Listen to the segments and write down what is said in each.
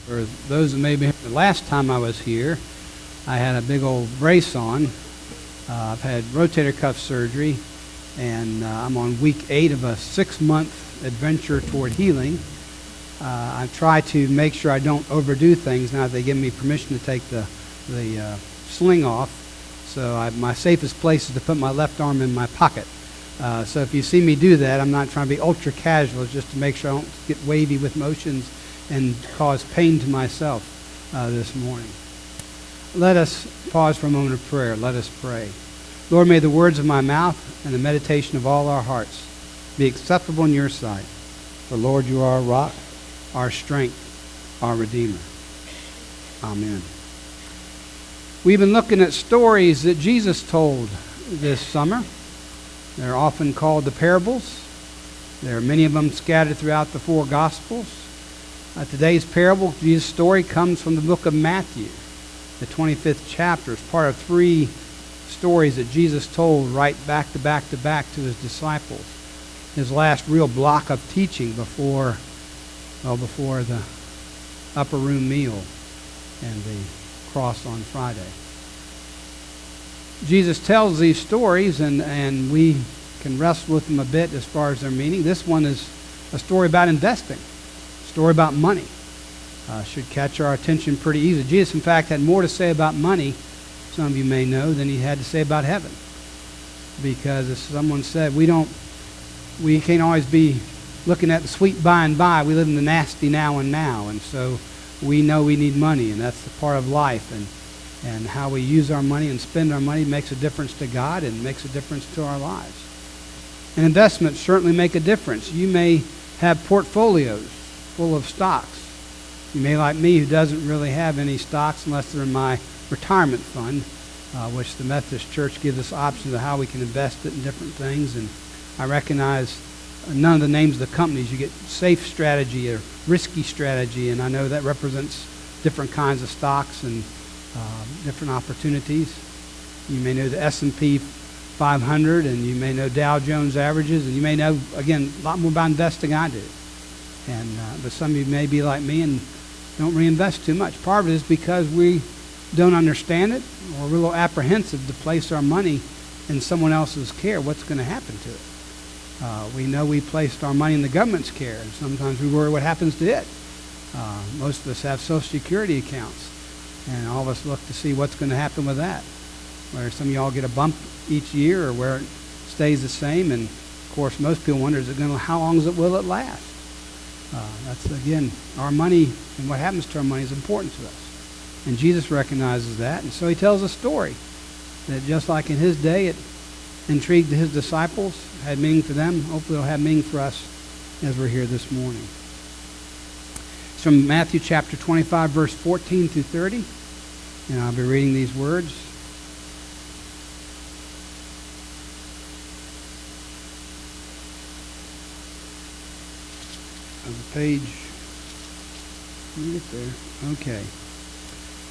For those that maybe the last time I was here, I had a big old brace on. I've had rotator cuff surgery, and I'm on week 8 of a 6-month adventure toward healing. I try to make sure I don't overdo things now that they give me permission to take the sling off. So my safest place is to put my left arm in my pocket. So if you see me do that, I'm not trying to be ultra casual. It's just to make sure I don't get wavy with motions and cause pain to myself this morning. Let us pause for a moment of prayer. Let us pray. Lord, may the words of my mouth and the meditation of all our hearts be acceptable in your sight. For Lord, you are our rock, our strength, our Redeemer. Amen. We've been looking at stories that Jesus told this summer. They're often called the parables. There are many of them scattered throughout the 4 Gospels. Today's parable, Jesus' story, comes from the book of Matthew, the 25th chapter. It's part of 3 stories that Jesus told right back to back to back to his disciples. His last real block of teaching before the upper room meal and the cross on Friday. Jesus tells these stories, and we can wrestle with them a bit as far as their meaning. This one is a story about investing, a story about money. Should catch our attention pretty easily. Jesus, in fact, had more to say about money, some of you may know, than he had to say about heaven. Because as someone said, we can't always be looking at the sweet by and by. We live in the nasty now and now. And so we know we need money, and that's the part of life. And how we use our money and spend our money makes a difference to God and makes a difference to our lives. And investments certainly make a difference. You may have portfolios full of stocks. You may, like me, who doesn't really have any stocks unless they're in my retirement fund, which the Methodist Church gives us options of how we can invest it in different things. And I recognize none of the names of the companies. You get safe strategy or risky strategy, and I know that represents different kinds of stocks and different opportunities. You may know the S&P 500, and you may know Dow Jones averages, and you may know, again, a lot more about investing than I do. But some of you may be like me and don't reinvest too much. Part of it is because we don't understand it, or we're a little apprehensive to place our money in someone else's care. What's going to happen to it? We know we placed our money in the government's care, and sometimes we worry what happens to it. Most of us have Social Security accounts, and all of us look to see what's going to happen with that. Where some of y'all get a bump each year, or where it stays the same. And of course, most people wonder, how long will it last? That's, again, our money and what happens to our money is important to us. And Jesus recognizes that. And so he tells a story that just like in his day it intrigued his disciples, had meaning for them, hopefully it'll have meaning for us as we're here this morning. It's from Matthew chapter 25, verse 14 through 30. And I'll be reading these words. Of the page. Let me get there. Okay.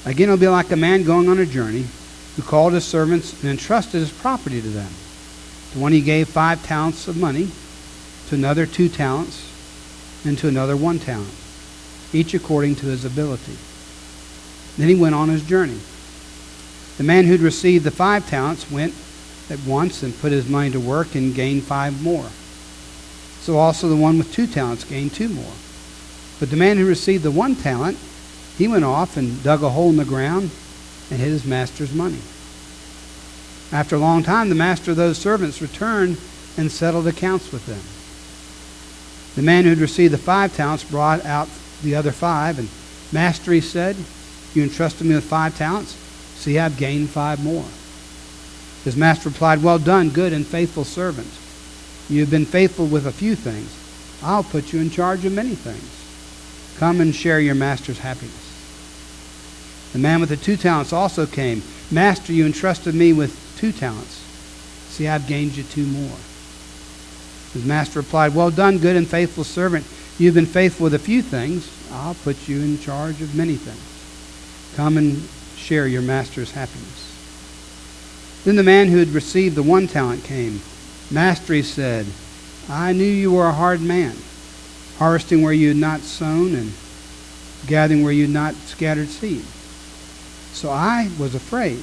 Again, it'll be like a man going on a journey who called his servants and entrusted his property to them. To one he gave 5 talents of money, to another 2 talents, and to another 1 talent, each according to his ability. Then he went on his journey. The man who'd received the 5 talents went at once and put his money to work and gained 5 more. So also the one with 2 talents gained 2 more. But the man who received the 1 talent, he went off and dug a hole in the ground and hid his master's money. After a long time, the master of those servants returned and settled accounts with them. The man who had received the 5 talents brought out the other 5, and Master, he said, you entrusted me with 5 talents. See, I've gained 5 more. His master replied, well done, good and faithful servant. You have been faithful with a few things. I'll put you in charge of many things. Come and share your master's happiness. The man with the 2 talents also came. Master, you entrusted me with 2 talents. See, I've gained you 2 more. His master replied, well done, good and faithful servant. You've been faithful with a few things. I'll put you in charge of many things. Come and share your master's happiness. Then the man who had received the 1 talent came. Master, he said, I knew you were a hard man, harvesting where you had not sown and gathering where you had not scattered seed. So I was afraid,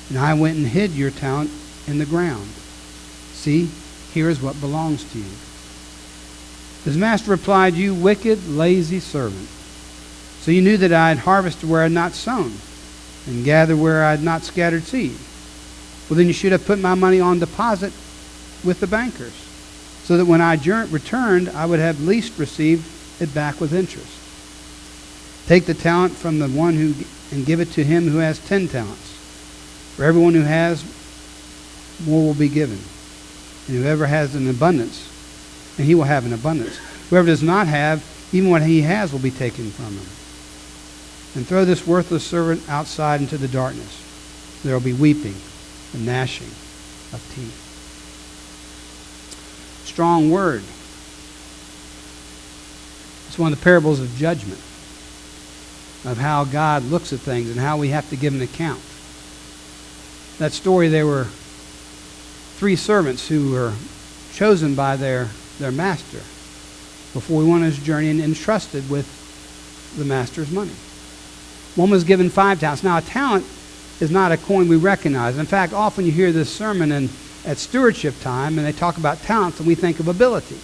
and I went and hid your talent in the ground. See, here is what belongs to you." His master replied, "You wicked, lazy servant. So you knew that I had harvested where I had not sown, and gathered where I had not scattered seed. Well, then you should have put my money on deposit with the bankers, so that when I returned, I would have at least received it back with interest. Take the talent from the one and give it to him who has 10 talents. For everyone who has, more will be given. And whoever has an abundance, and he will have an abundance. Whoever does not have, even what he has will be taken from him. And throw this worthless servant outside into the darkness. There will be weeping and gnashing of teeth." Strong word. It's one of the parables of judgment, of how God looks at things and how we have to give an account. That story, there were 3 servants who were chosen by their master before he went on his journey and entrusted with the master's money. One was given 5 talents. Now, a talent is not a coin we recognize. In fact, often you hear this sermon at stewardship time, and they talk about talents, and we think of abilities.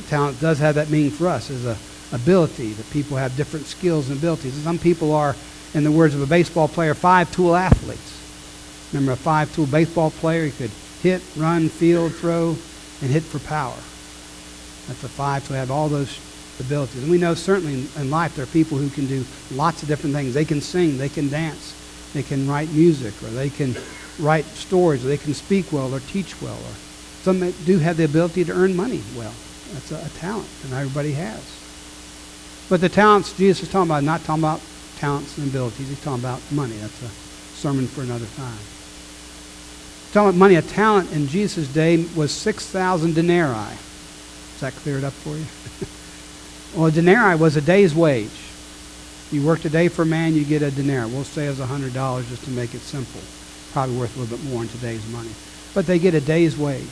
Talent does have that meaning for us, as a ability, that people have different skills and abilities. And some people are, in the words of a baseball player, 5-tool athletes. Remember a 5-tool baseball player? He could hit, run, field, throw, and hit for power. That's a 5 to have all those abilities. And we know certainly in life there are people who can do lots of different things. They can sing, they can dance, they can write music, or they can write stories, or they can speak well or teach well. Or some do have the ability to earn money well. That's a talent, and everybody has. But the talents Jesus is talking about, not talking about talents and abilities. He's talking about money. That's a sermon for another time. He's talking about money. A talent in Jesus' day was 6,000 denarii. Does that clear it up for you? Well, a denarii was a day's wage. You worked a day for a man, you get a denarii. We'll say it's $100 just to make it simple. Probably worth a little bit more in today's money. But they get a day's wage.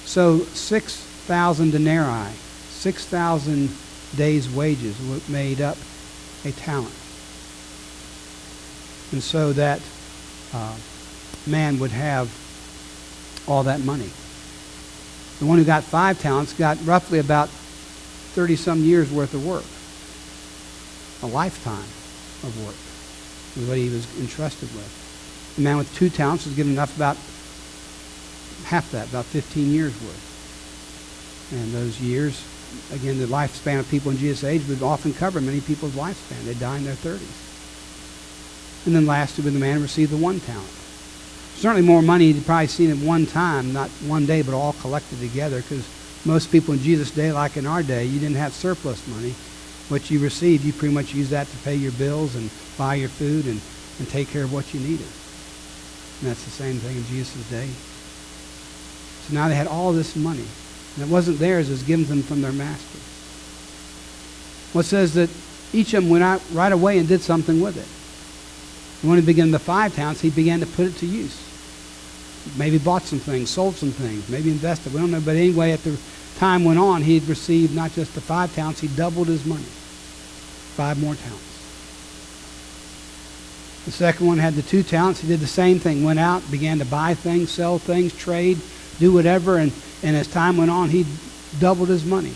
So 6,000 denarii, 6,000 days' wages made up a talent. And so that man would have all that money. The one who got 5 talents got roughly about 30-some years worth of work. A lifetime of work was what he was entrusted with. The man with 2 talents was given enough, about half that, about 15 years worth. And those years, again, the lifespan of people in Jesus' age would often cover many people's lifespan. They die in their 30s. And then lastly, when the man received the 1 talent. Certainly more money he'd probably seen at one time, not one day, but all collected together, because most people in Jesus' day, like in our day, you didn't have surplus money. What you received, you pretty much used that to pay your bills and buy your food and take care of what you needed. And that's the same thing in Jesus' day. So now they had all this money. And it wasn't theirs, it was given them from their master. Well, it says that each of them went out right away and did something with it. And when he began the 5 talents, he began to put it to use. Maybe bought some things, sold some things, maybe invested. We don't know. But anyway, at the time went on, he had received not just the 5 talents, he doubled his money. 5 more talents. The second one had the 2 talents. He did the same thing. Went out, began to buy things, sell things, trade, do whatever. And as time went on, he doubled his money.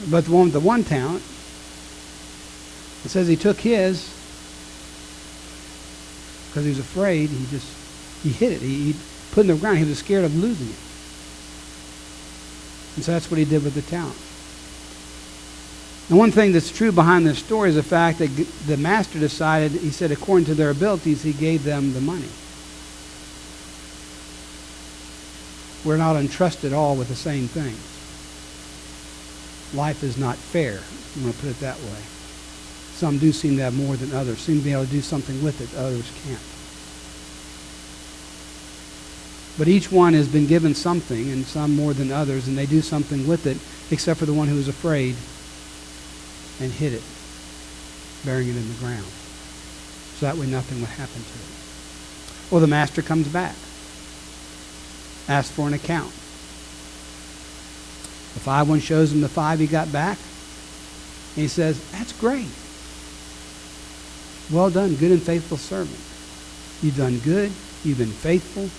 But the one with the 1 talent, it says he took his, because he was afraid, he hid it. He put it in the ground. He was scared of losing it. And so that's what he did with the talent. And one thing that's true behind this story is the fact that the master decided, he said, according to their abilities, he gave them the money. We're not entrusted all with the same things. Life is not fair, I'm going to put it that way. Some do seem to have more than others, seem to be able to do something with it, others can't. But each one has been given something, and some more than others, and they do something with it, except for the one who was afraid and hid it, burying it in the ground. So that way nothing would happen to it. Well, the master comes back, asks for an account. The 5 one shows him the 5 he got back. And he says, that's great. Well done, good and faithful servant. You've done good. You've been faithful.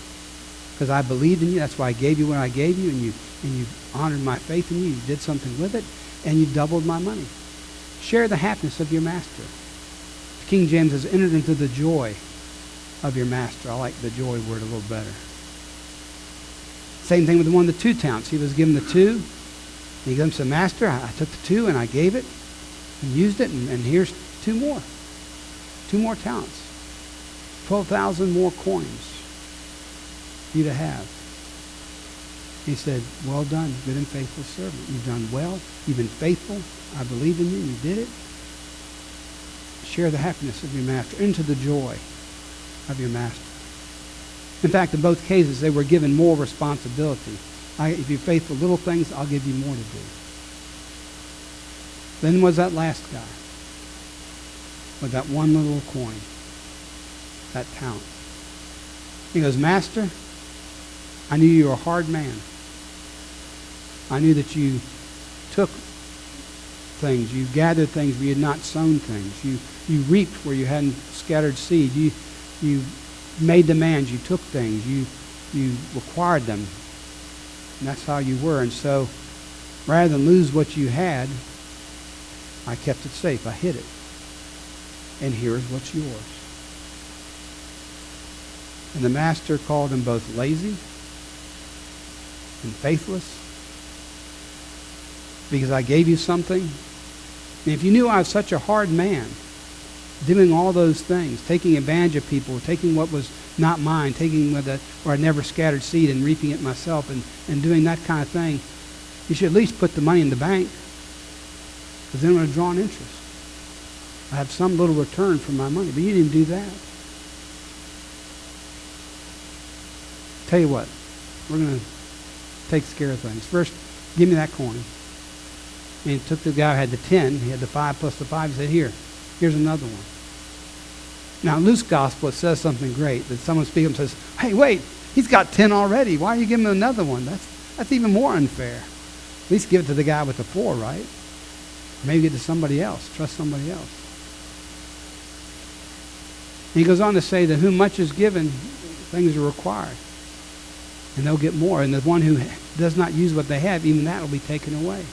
Because I believed in you. That's why I gave you what I gave you. And you honored my faith in you. You did something with it. And you doubled my money. Share the happiness of your master. King James has entered into the joy of your master. I like the joy word a little better. Same thing with the one of the 2 talents. He was given the 2. And he comes to Master, I took the 2 and I gave it and used it. And here's 2 more. 2 more talents. 12,000 more coins for you to have. He said, well done, good and faithful servant. You've done well. You've been faithful. I believe in you. You did it. Share the happiness of your master. Into the joy of your master. In fact, in both cases, they were given more responsibility. If you're faithful little things, I'll give you more to do. Then was that last guy with that one little coin, that talent. He goes, Master, I knew you were a hard man. I knew that you took things, you gathered things where you had not sown things. You reaped where you hadn't scattered seed. You made demands. You took things. You required them. And that's how you were. And so, rather than lose what you had, I kept it safe. I hid it. And here is what's yours. And the master called him both lazy and faithless because I gave you something. And if you knew I was such a hard man, doing all those things, taking advantage of people, taking what was not mine, taking where I never scattered seed and reaping it myself and doing that kind of thing, you should at least put the money in the bank, because then it would have drawn interest. I have some little return for my money, but you didn't do that. Tell you what, we're going to take care of things. First, give me that coin. And he took the guy who had the 10, he had the 5 plus the 5, he said, here's another one. Now, in Luke's gospel, it says something great, that someone speaks and says, hey, wait, he's got 10 already. Why are you giving him another one? That's even more unfair. At least give it to the guy with the 4, right? Maybe give it to somebody else. Trust somebody else. And he goes on to say that whom much is given, things are required. And they'll get more. And the one who does not use what they have, even that will be taken away.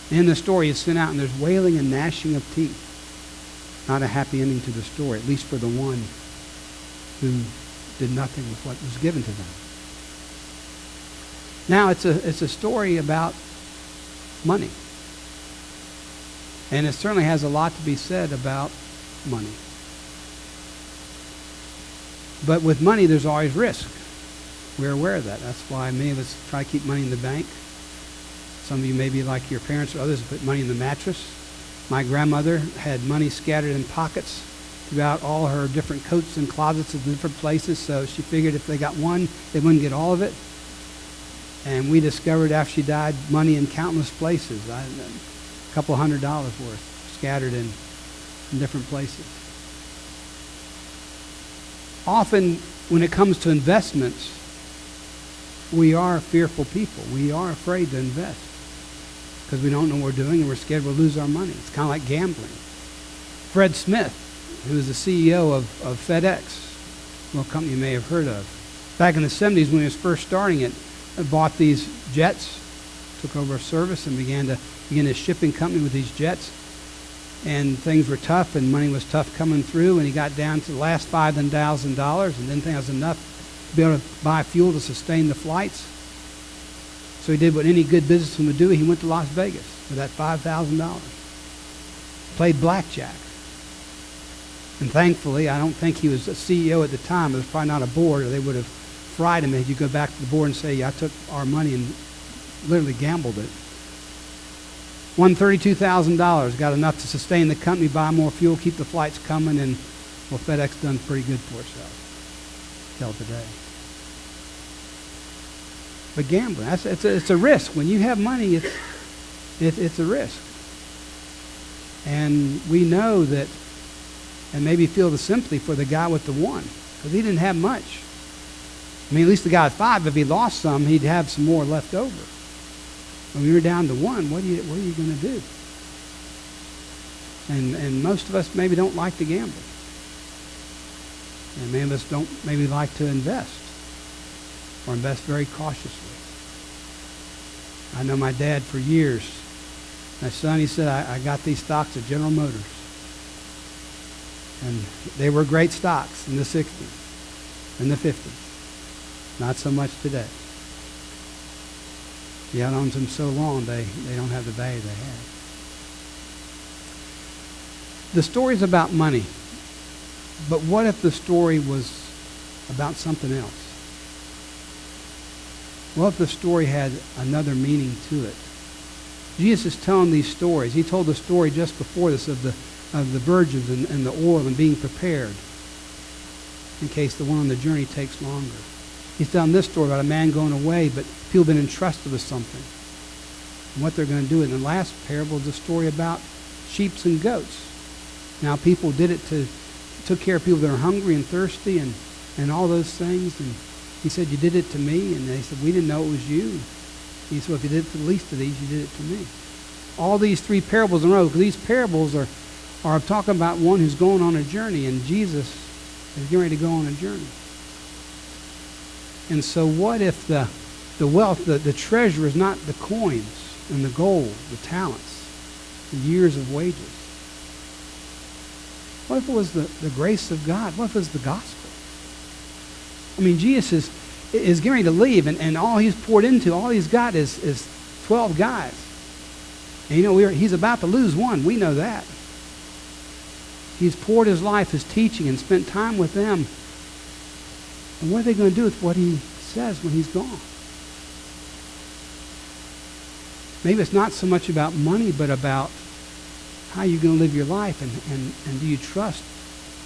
And in the story, it's sent out, and there's wailing and gnashing of teeth. Not a happy ending to the story, at least for the one who did nothing with what was given to them. Now, it's a story about money. And it certainly has a lot to be said about money. But with money, there's always risk. We're aware of that. That's why many of us try to keep money in the bank. Some of you may be like your parents or others who put money in the mattress. My grandmother had money scattered in pockets throughout all her different coats and closets in different places, so she figured if they got one, they wouldn't get all of it. And we discovered after she died money in countless places, a couple $100 worth scattered in different places. Often when it comes to investments, we are fearful people. We are afraid to invest because we don't know what we're doing and we're scared we'll lose our money. It's kind of like gambling. Fred Smith, who was the CEO of FedEx, a company you may have heard of, back in the 70s when he was first starting it, bought these jets, took over a service and began a shipping company with these jets. And things were tough and money was tough coming through, and he got down to the last $5,000 and didn't think it was enough to be able to buy fuel to sustain the flights. So he did what any good businessman would do. He went to Las Vegas with that $5,000. Played blackjack. And thankfully, I don't think he was a CEO at the time. It was probably not a board, or they would have fried him if you go back to the board and say, I took our money and literally gambled it. Won $32,000, got enough to sustain the company, buy more fuel, keep the flights coming, and well, FedEx done pretty good for itself till today. But gambling, it's a risk. When you have money, it's a risk. And we know that, and maybe feel the sympathy for the guy with the 1, because he didn't have much. I mean, at least the guy at 5, if he lost some, he'd have some more left over. When you're down to one, what are you going to do? And most of us maybe don't like to gamble. And many of us don't maybe like to invest or invest very cautiously. I know my dad for years. My son, he said, I got these stocks at General Motors. And they were great stocks in the 60s, in the 50s. Not so much today. He had owned them so long, they don't have the value they had. The story's about money. But what if the story was about something else? What if the story had another meaning to it? Jesus is telling these stories. He told the story just before this of the virgins and the oil and being prepared in case the one on the journey takes longer. He's telling this story about a man going away, but people have been entrusted with something and what they're going to do. And the last parable is a story about sheep and goats. Now, people took care of people that are hungry and thirsty and all those things. And he said, you did it to me. And they said, we didn't know it was you. He said, well, if you did it to the least of these, you did it to me. All these three parables in a row, because these parables are talking about one who's going on a journey, and Jesus is getting ready to go on a journey. And so what if the wealth, the treasure is not the coins and the gold, the talents, the years of wages? What if it was the grace of God? What if it was the gospel? I mean, Jesus is getting ready to leave, and all he's poured into, all he's got is 12 guys. And he's about to lose one. We know that. He's poured his life, his teaching, and spent time with them. And what are they going to do with what he says when he's gone? Maybe it's not so much about money, but about how you're going to live your life, and do you trust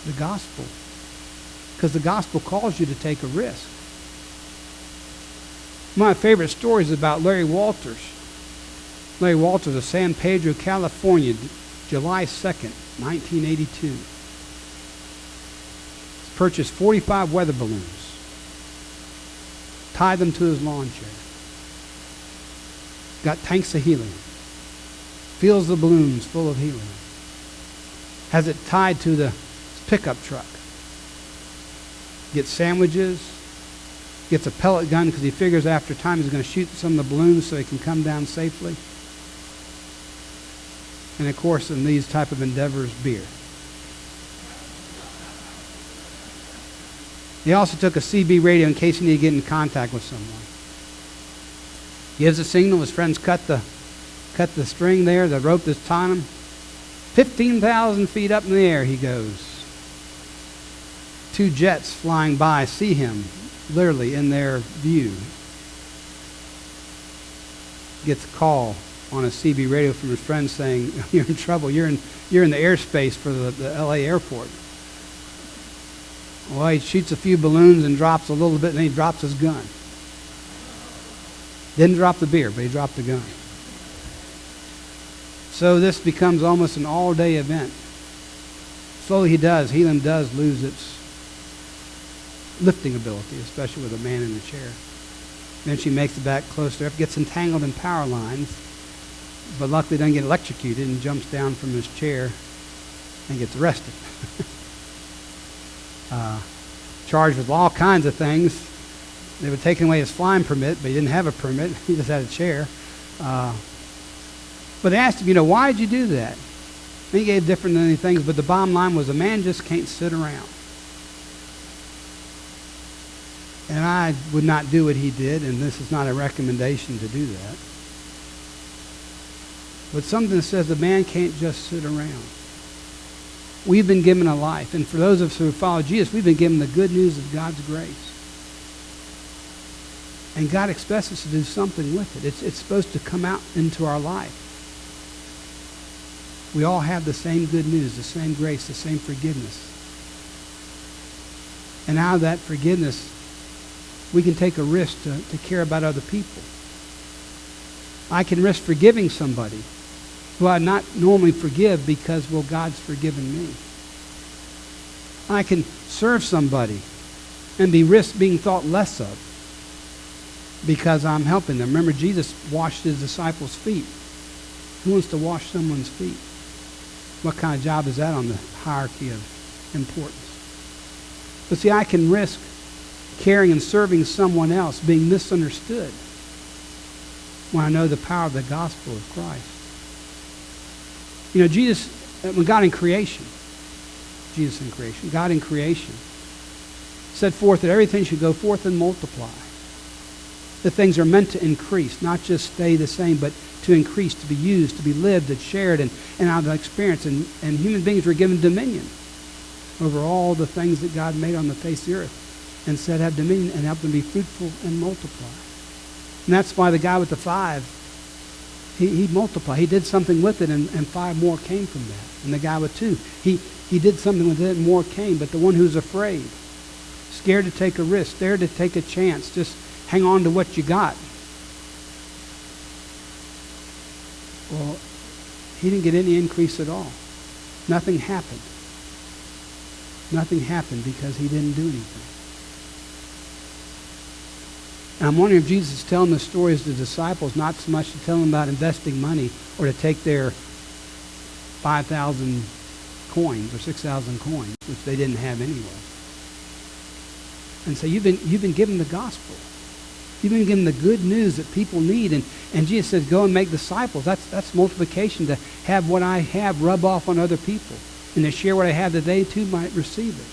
the gospel? Because the gospel calls you to take a risk. My favorite story is about Larry Walters. Larry Walters of San Pedro, California, July 2nd, 1982. He's purchased 45 weather balloons, tied them to his lawn chair, got tanks of helium, fills the balloons full of helium, has it tied to the pickup truck, gets sandwiches, gets a pellet gun because he figures after time he's going to shoot some of the balloons so he can come down safely. And of course, in these type of endeavors, beer. He also took a CB radio in case he needed to get in contact with someone. Gives a signal. His friends cut the string there, the rope that's tying him. 15,000 feet up in the air he goes. Two jets flying by see him, literally in their view. Gets a call on a CB radio from his friends saying, you're in trouble. You're in the airspace for the LA airport. Well, he shoots a few balloons and drops a little bit, and then he drops his gun. Didn't drop the beer, but he dropped the gun. So this becomes almost an all-day event. Slowly helium does lose its lifting ability, especially with a man in a chair. Then she makes it back closer, gets entangled in power lines, but luckily doesn't get electrocuted and jumps down from his chair and gets arrested. Charged with all kinds of things. They were taking away his flying permit, but he didn't have a permit. He just had a chair. But they asked him, why did you do that? And he gave different than things, but the bottom line was a man just can't sit around. And I would not do what he did, and this is not a recommendation to do that. But something says a man can't just sit around. We've been given a life, and for those of us who follow Jesus, we've been given the good news of God's grace. And God expects us to do something with it. It's supposed to come out into our life. We all have the same good news, the same grace, the same forgiveness. And out of that forgiveness, we can take a risk to care about other people. I can risk forgiving somebody who I not normally forgive because, God's forgiven me. I can serve somebody and be risked being thought less of because I'm helping them. Remember, Jesus washed his disciples' feet. Who wants to wash someone's feet? What kind of job is that on the hierarchy of importance? But see, I can risk caring and serving someone else being misunderstood when I know the power of the gospel of Christ. You know, when God in creation set forth that everything should go forth and multiply. That things are meant to increase, not just stay the same, but to increase, to be used, to be lived and shared and out of experience. And human beings were given dominion over all the things that God made on the face of the earth and said have dominion and help them be fruitful and multiply. And that's why the guy with the 5, he multiplied. He did something with it and 5 more came from that. And the guy with 2, he did something with it and more came. But the one who's afraid, scared to take a risk, scared to take a chance, just hang on to what you got. Well, he didn't get any increase at all. Nothing happened. Nothing happened because he didn't do anything. And I'm wondering if Jesus is telling the stories to the disciples not so much to tell them about investing money or to take their 5,000 coins or 6,000 coins, which they didn't have anyway. And so you've been given the gospel. You've been given the good news that people need. And Jesus says, go and make disciples. That's multiplication, to have what I have rub off on other people and to share what I have that they too might receive it.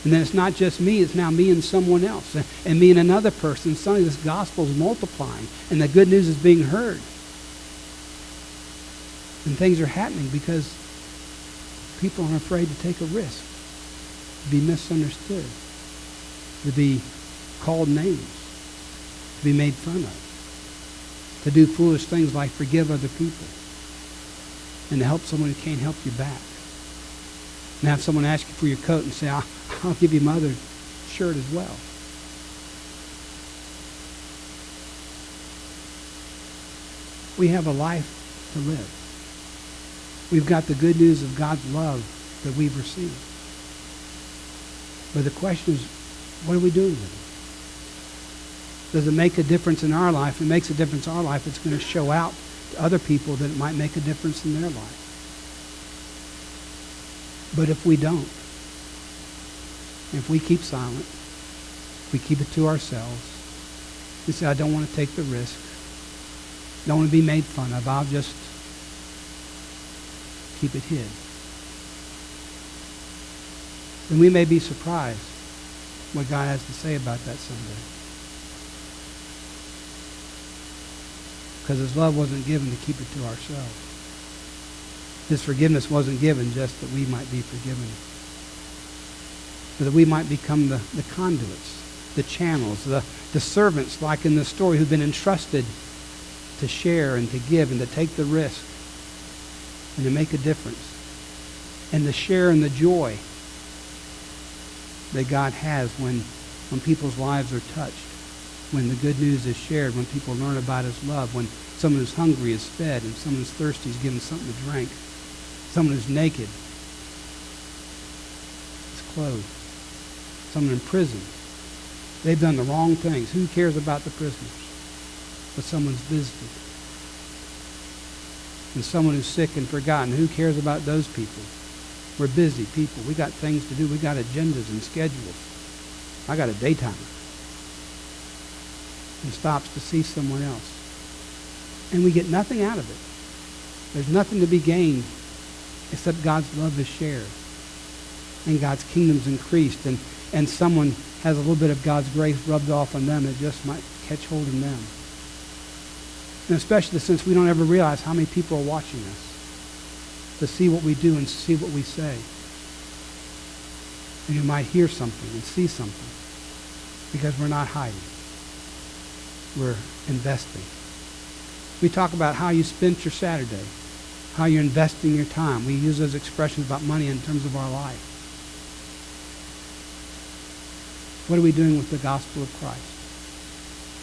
And then it's not just me, it's now me and someone else and me and another person. Suddenly this gospel is multiplying and the good news is being heard. And things are happening because people are afraid to take a risk, to be misunderstood, to be called names, to be made fun of, to do foolish things like forgive other people, and to help someone who can't help you back. And have someone ask you for your coat and say, I'll give you my other shirt as well. We have a life to live. We've got the good news of God's love that we've received. But the question is, what are we doing with it? Does it make a difference in our life? If it makes a difference in our life, it's going to show out to other people that it might make a difference in their life. But if we don't, if we keep silent, if we keep it to ourselves, we say, I don't want to take the risk, don't want to be made fun of, I'll just keep it hid, then we may be surprised what God has to say about that someday. Because his love wasn't given to keep it to ourselves. His forgiveness wasn't given just that we might be forgiven, but that we might become the conduits, the channels, the servants, like in the story, who've been entrusted to share and to give and to take the risk and to make a difference and to share in the joy that God has when people's lives are touched, when the good news is shared, when people learn about his love, when someone who's hungry is fed and someone who's thirsty is given something to drink, someone who's naked is clothed, someone in prison, they've done the wrong things. Who cares about the prisoners? But someone's visited. And someone who's sick and forgotten, who cares about those people? We're busy people. We got things to do. We got agendas and schedules. I got a daytimer. And stops to see someone else. And we get nothing out of it. There's nothing to be gained except God's love is shared. And God's kingdom's increased. And someone has a little bit of God's grace rubbed off on them. It just might catch hold in them. And especially since we don't ever realize how many people are watching us to see what we do and see what we say. And you might hear something and see something because we're not hiding. We're investing. We talk about how you spent your Saturday, how you're investing your time. We use those expressions about money in terms of our life. What are we doing with the gospel of Christ?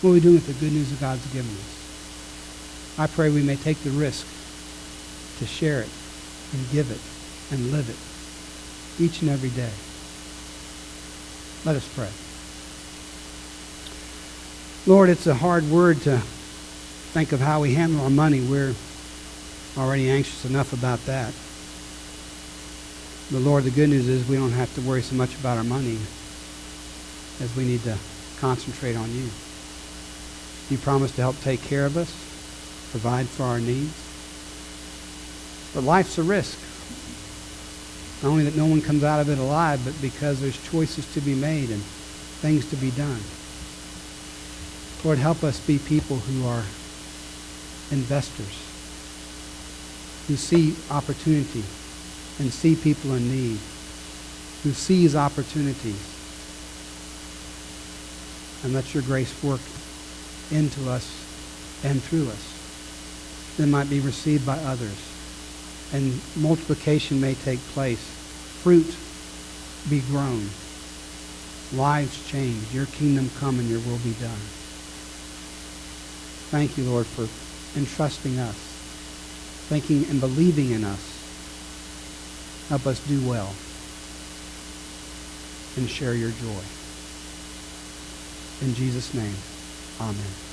What are we doing with the good news that God's given us? I pray we may take the risk to share it and give it and live it each and every day. Let us pray. Lord, it's a hard word to think of how we handle our money. We're already anxious enough about that. But Lord, the good news is we don't have to worry so much about our money as we need to concentrate on you. You promised to help take care of us, provide for our needs. But life's a risk. Not only that no one comes out of it alive, but because there's choices to be made and things to be done. Lord, help us be people who are investors, who see opportunity and see people in need, who seize opportunities. And let your grace work into us and through us, that might be received by others. And multiplication may take place. Fruit be grown. Lives change. Your kingdom come and your will be done. Thank you, Lord, for entrusting us, thinking and believing in us. Help us do well and share your joy. In Jesus' name, amen.